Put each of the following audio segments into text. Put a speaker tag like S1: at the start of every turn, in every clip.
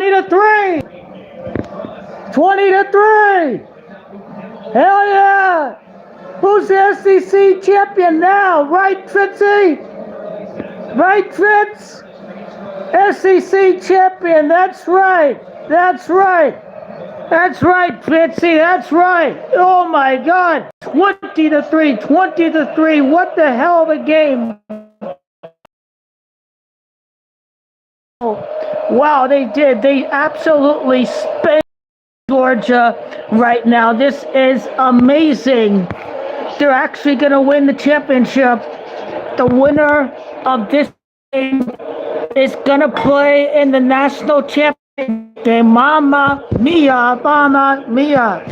S1: 20 to 3. 20 to 3. Hell yeah. Who's the SEC champion now? Right, Fritzy? Right, Fritz? SEC champion. That's right. That's right. That's right, Fritzy. That's right. Oh my God. 20 to 3. 20 to 3. What the hell of a game. Wow, they did. They absolutely spanked Georgia right now. This is amazing. They're actually going to win the championship. The winner of this game is going to play in the national championship game. Mamma mia, mamma mia.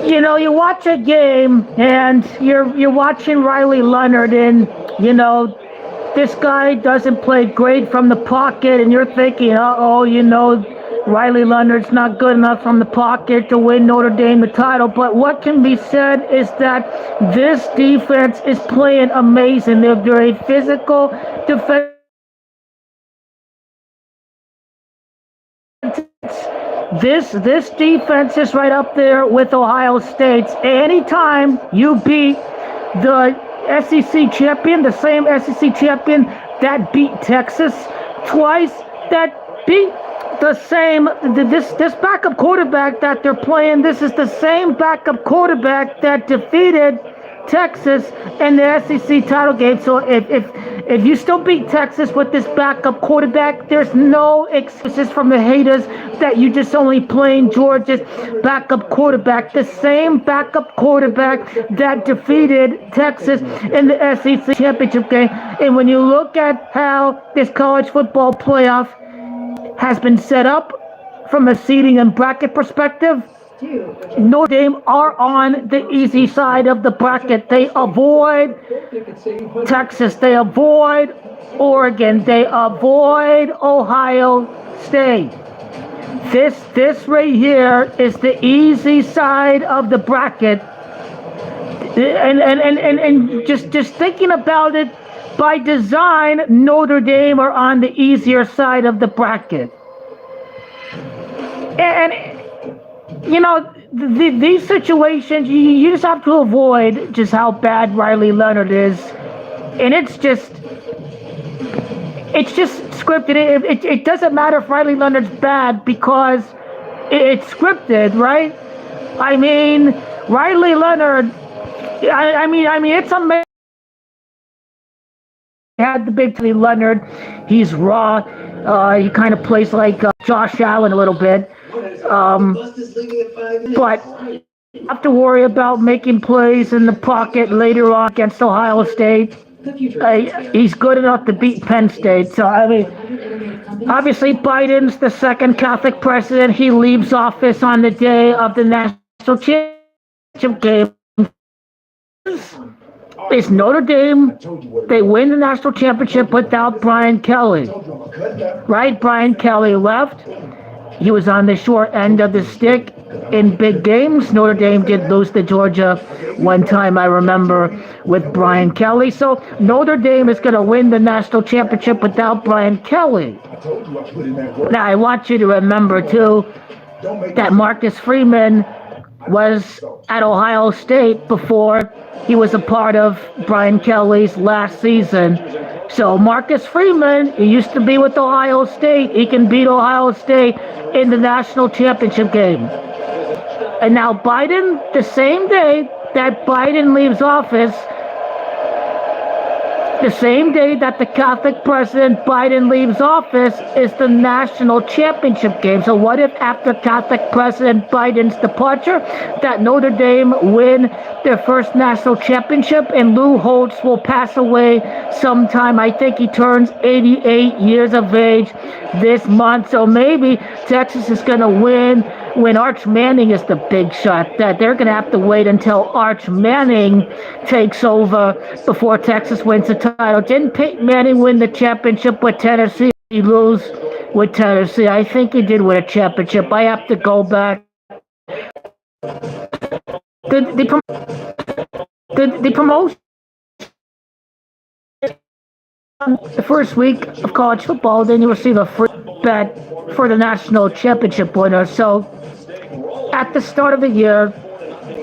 S1: You know, you watch a game and you're watching Riley Leonard, and you know, this guy doesn't play great from the pocket, and you're thinking, uh-oh, you know, Riley Leonard's not good enough from the pocket to win Notre Dame the title. But what can be said is that this defense is playing amazing. They're very physical defense. This defense is right up there with Ohio State's. Anytime you beat the SEC champion, the same SEC champion that beat Texas twice, that beat the same, this backup quarterback that they're playing, this is the same backup quarterback that defeated Texas in the SEC title game. So if you still beat Texas with this backup quarterback, there's no excuses from the haters that you just only playing Georgia's backup quarterback. The same backup quarterback that defeated Texas in the SEC championship game. And when you look at how this college football playoff has been set up from a seeding and bracket perspective, Notre Dame are on the easy side of the bracket. They avoid Texas. They avoid Oregon. They avoid Ohio State. This right here is the easy side of the bracket. And just thinking about it, by design, Notre Dame are on the easier side of the bracket. And you know, these situations, you just have to avoid just how bad Riley Leonard is. And it's just scripted. It doesn't matter if Riley Leonard's bad because it's scripted, right? I mean, Riley Leonard, I mean, it's amazing. Had the big Leonard. He's raw. He kind of plays like Josh Allen a little bit. But you have to worry about making plays in the pocket later on against Ohio State. He's good enough to beat Penn State. So, I mean, obviously Biden's the second Catholic president. He leaves office on the day of the national championship game. It's Notre Dame. They win the national championship without Brian Kelly. Right? Brian Kelly left. He was on the short end of the stick in big games. Notre Dame did lose to Georgia one time, I remember, with Brian Kelly. So Notre Dame is going to win the national championship without Brian Kelly. Now, I want you to remember, too, that Marcus Freeman was at Ohio State before he was a part of Brian Kelly's last season. So Marcus Freeman, he used to be with Ohio State. He can beat Ohio State in the national championship game. And now Biden, the same day that Biden leaves office, the same day that the Catholic president Biden leaves office is the national championship game. So what if after Catholic President Biden's departure that Notre Dame win their first national championship and Lou Holtz will pass away sometime? I think he turns 88 years of age this month. So maybe Texas is going to win when Arch Manning is the big shot. That they're going to have to wait until Arch Manning takes over before Texas wins the title. Didn't Peyton Manning win the championship with Tennessee? He lose with Tennessee. I think he did win a championship. I have to go back. The promotion, the first week of college football, then you receive a free bet for the national championship winner. So at the start of the year,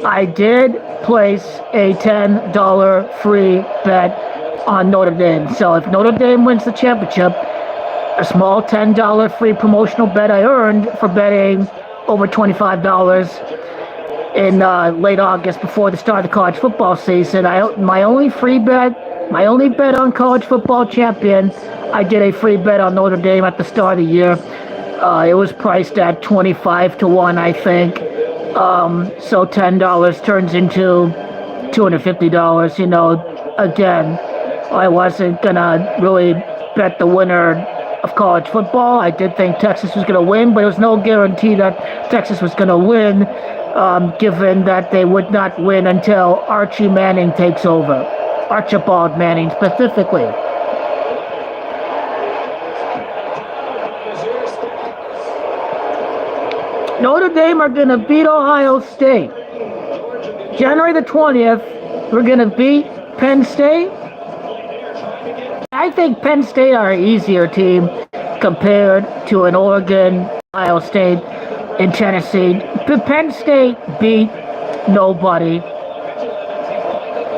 S1: I did place a $10 free bet on Notre Dame. So if Notre Dame wins the championship, a small $10 free promotional bet I earned for betting over $25 in late August before the start of the college football season. My only bet on college football champion, I did a free bet on Notre Dame at the start of the year. It was priced at 25 to 1, I think. So $10 turns into $250. You know, again, I wasn't gonna really bet the winner of college football. I did think Texas was gonna win, but there was no guarantee that Texas was gonna win, given that they would not win until Archie Manning takes over. Archibald Manning specifically. Notre Dame are going to beat Ohio State. January the 20th, we're going to beat Penn State. I think Penn State are an easier team compared to an Oregon, Ohio State, and Tennessee. But Penn State beat nobody.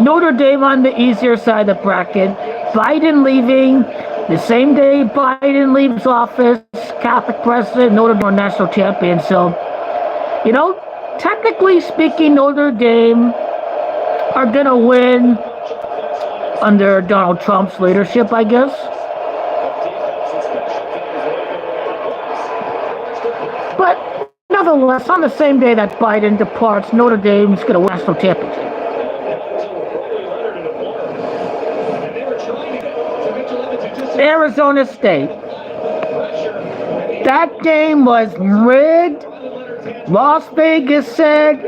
S1: Notre Dame on the easier side of the bracket. Biden leaving the same day Biden leaves office. Catholic president, Notre Dame national champion. So, you know, technically speaking, Notre Dame are going to win under Donald Trump's leadership, I guess. But nevertheless, on the same day that Biden departs, Notre Dame's going to win national championship. Arizona State. That game was rigged. Las Vegas said,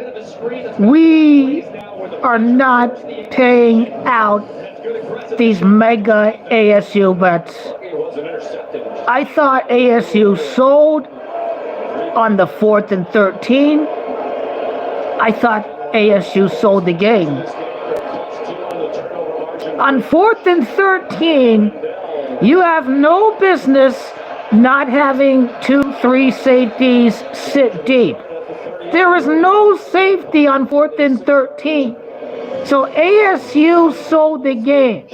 S1: we are not paying out these mega ASU bets. I thought ASU sold on the 4th and 13. I thought ASU sold the game. On 4th and 13, you have no business not having 2-3 safeties sit deep. There is no safety on 4th and 13. So ASU sold the game.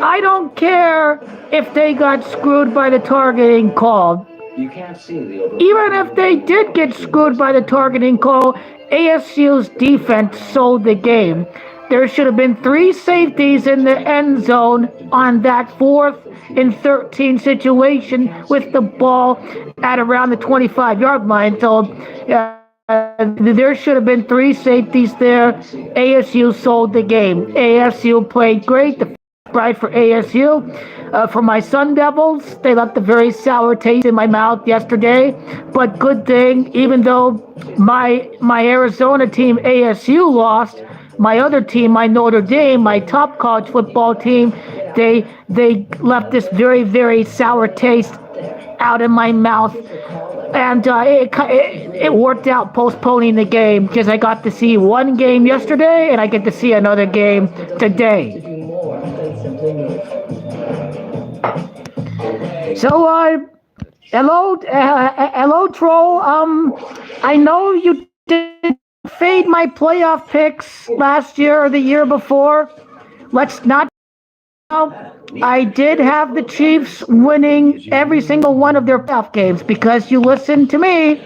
S1: I don't care if they got screwed by the targeting call. Even if they did get screwed by the targeting call, ASU's defense sold the game. There should have been 3 safeties in the end zone on that 4th and 13 situation with the ball at around the 25-yard line. So there should have been 3 safeties there. ASU sold the game. ASU played great. The pride for ASU. For my Sun Devils, they left a very sour taste in my mouth yesterday. But good thing, even though my Arizona team ASU lost, my other team, my Notre Dame, my top college football team, they left this very, very sour taste out in my mouth. And it worked out postponing the game because I got to see one game yesterday and I get to see another game today. So, hello, Troll. I know you did fade my playoff picks last year or the year before. Let's not. I did have the Chiefs winning every single one of their playoff games because you listened to me.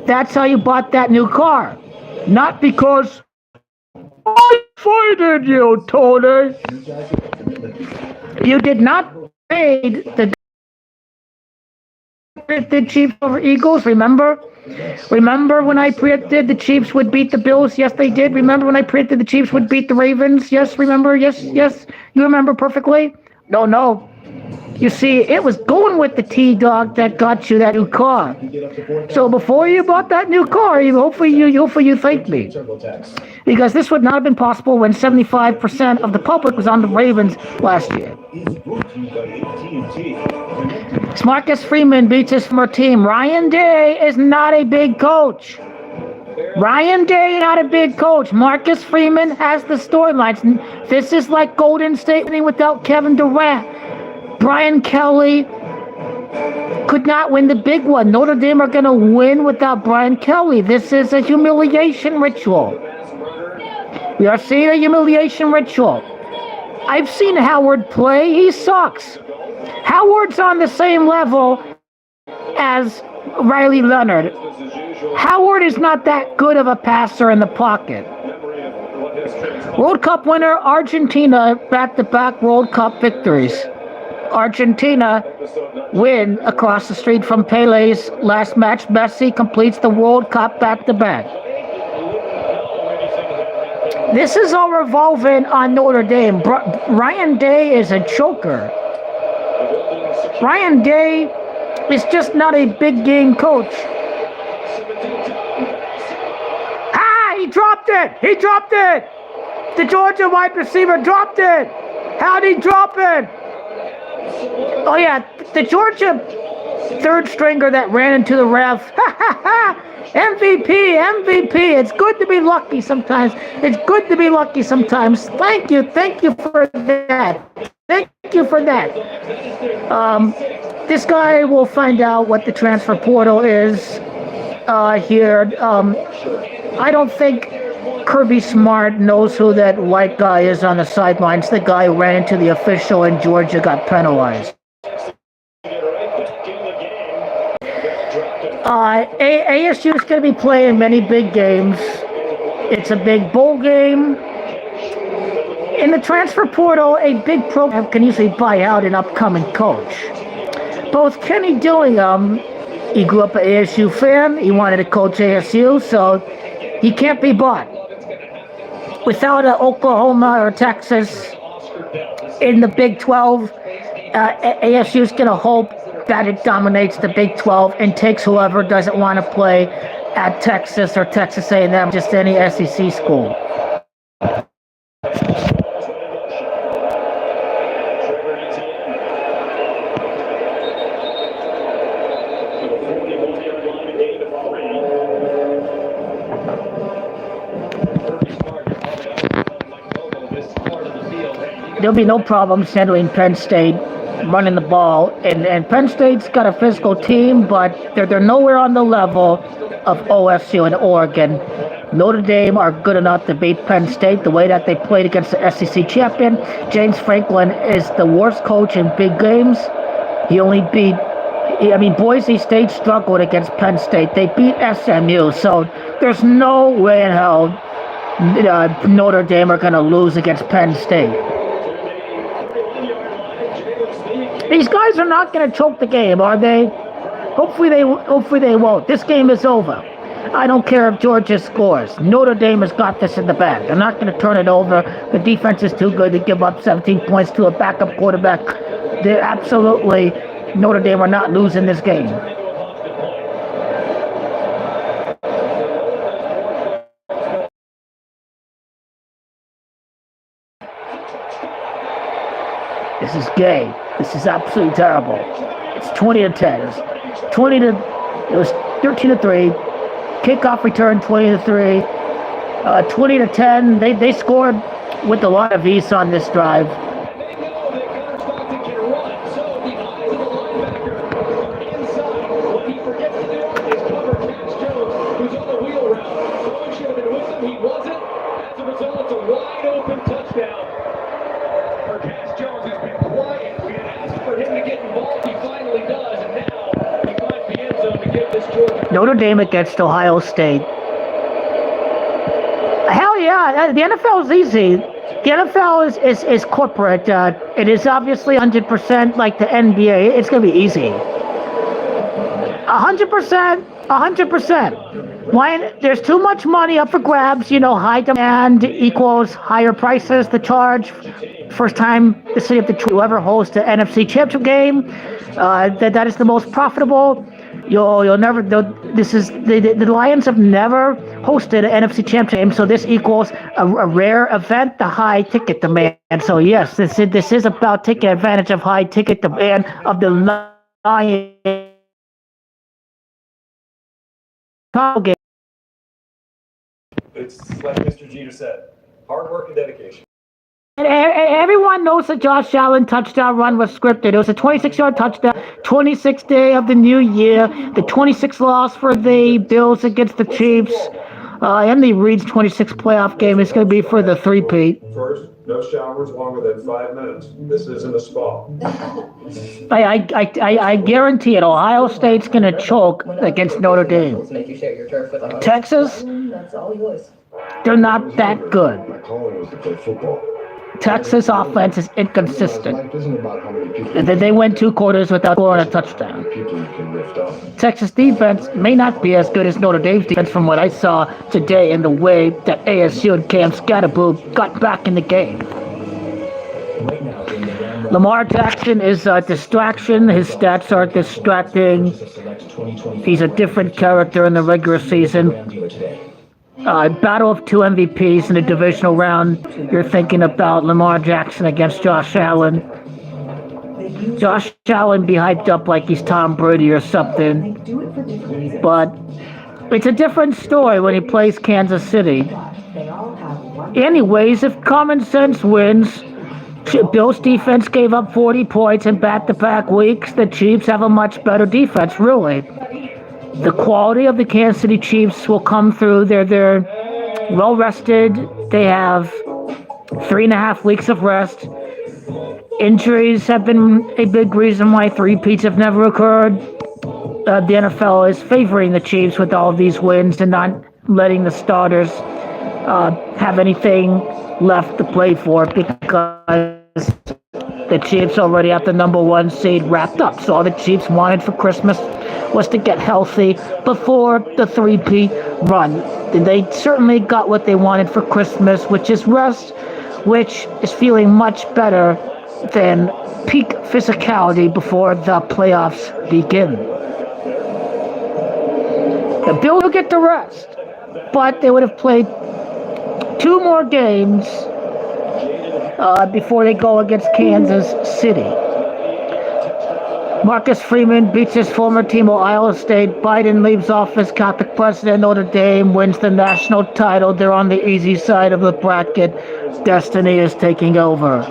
S1: That's how you bought that new car. Not because I fighted you, Tony. You did not fade the Chiefs over Eagles, remember? Remember when I predicted the Chiefs would beat the Bills? Yes, they did. Remember when I predicted the Chiefs would beat the Ravens? Yes, remember? Yes. You remember perfectly? No. You see, it was going with the T-Dog that got you that new car. So before you bought that new car, hopefully you thanked me. Because this would not have been possible when 75% of the public was on the Ravens last year. Marcus Freeman beats his former team. Ryan Day is not a big coach. Ryan Day, not a big coach. Marcus Freeman has the storylines. This is like Golden State winning without Kevin Durant. Brian Kelly could not win the big one. Notre Dame are going to win without Brian Kelly. This is a humiliation ritual. We are seeing a humiliation ritual. I've seen Howard play. He sucks. Howard's on the same level as Riley Leonard. Howard is not that good of a passer in the pocket. World Cup winner, Argentina, back-to-back World Cup victories. Argentina win across the street from Pele's last match. Messi completes the World Cup back-to-back. This is all revolving on Notre Dame. Ryan Day is a choker. Ryan Day is just not a big game coach. He dropped it! He dropped it! The Georgia wide receiver dropped it! How'd he drop it? Oh yeah, the Georgia third stringer that ran into the ref. MVP. It's good to be lucky sometimes. It's good to be lucky sometimes. Thank you for that. Thank you for that. This guy will find out what the transfer portal is here. I don't think Kirby Smart knows who that white guy is on the sidelines. The guy who ran into the official and Georgia got penalized. ASU is going to be playing many big games. It's a big bowl game. In the transfer portal, a big program can usually buy out an upcoming coach. Both Kenny Dillingham, he grew up an ASU fan. He wanted to coach ASU, so he can't be bought. Without Oklahoma or Texas in the Big 12, ASU is going to hope that it dominates the Big 12 and takes whoever doesn't want to play at Texas or Texas A&M, just any SEC school. There'll be no problem handling Penn State running the ball, and Penn State's got a physical team, but they're nowhere on the level of OSU and Oregon. Notre Dame are good enough to beat Penn State the way that they played against the SEC champion. James Franklin is the worst coach in big games. Boise State struggled against Penn State. They beat SMU, so there's no way in hell Notre Dame are going to lose against Penn State. These guys are not going to choke the game, are they? Hopefully they won't. This game is over. I don't care if Georgia scores. Notre Dame has got this in the bag. They're not going to turn it over. The defense is too good to give up 17 points to a backup quarterback. They're absolutely, Notre Dame are not losing this game. This is gay. This is absolutely terrible. It's 20-10. It was 13-3. Kickoff return 20-3. 20-10. They scored with a lot of ease on this drive. Notre Dame against Ohio State. Hell yeah, the NFL is easy. The NFL is corporate. It is obviously 100% like the NBA. It's going to be easy. 100%. Why? There's too much money up for grabs. High demand equals higher prices to charge. First time the city of Detroit will ever host an NFC Championship game. That is the most profitable. You'll never. The Lions have never hosted an NFC Championship game, so this equals a rare event, the high ticket demand. So yes, this is about taking advantage of high ticket demand of the Lions game.
S2: It's like Mr. Jeter said, hard work and dedication.
S1: Everyone knows the Josh Allen touchdown run was scripted. It was a 26-yard touchdown, 26th day of the new year, the 26th loss for the Bills against the Chiefs. Andy Reid's 26th playoff game is going to be for the three-peat.
S2: First, no showers longer than 5 minutes. This isn't a spa.
S1: I guarantee it. Ohio State's going to choke against Notre Dame. Texas, they're not that good.
S2: My calling was to play football.
S1: Texas offense is inconsistent. They went 2 quarters without scoring a touchdown. Texas defense may not be as good as Notre Dame's defense from what I saw today in the way that ASU and Cam Scatterboo got back in the game. Lamar Jackson is a distraction. His stats are distracting. He's a different character in the regular season. Battle of 2 MVPs in the divisional round. You're thinking about Lamar Jackson against Josh Allen. Josh Allen be hyped up like he's Tom Brady or something. But it's a different story when he plays Kansas City. Anyways, if common sense wins, Bills defense gave up 40 points in back-to-back weeks. The Chiefs have a much better defense, really. The quality of the Kansas City Chiefs will come through. They're well rested. They have 3.5 weeks of rest. Injuries have been a big reason why three-peats have never occurred. The NFL is favoring the Chiefs with all of these wins and not letting the starters have anything left to play for because the Chiefs already have the number 1 seed wrapped up. So all the Chiefs wanted for Christmas was to get healthy before the three-peat run. They certainly got what they wanted for Christmas, which is rest, which is feeling much better than peak physicality before the playoffs begin. The Bills will get the rest, but they would have played 2 more games before they go against Kansas City. Marcus Freeman beats his former team, Ohio State. Biden leaves office. Catholic president, Notre Dame wins the national title. They're on the easy side of the bracket. Destiny is taking over.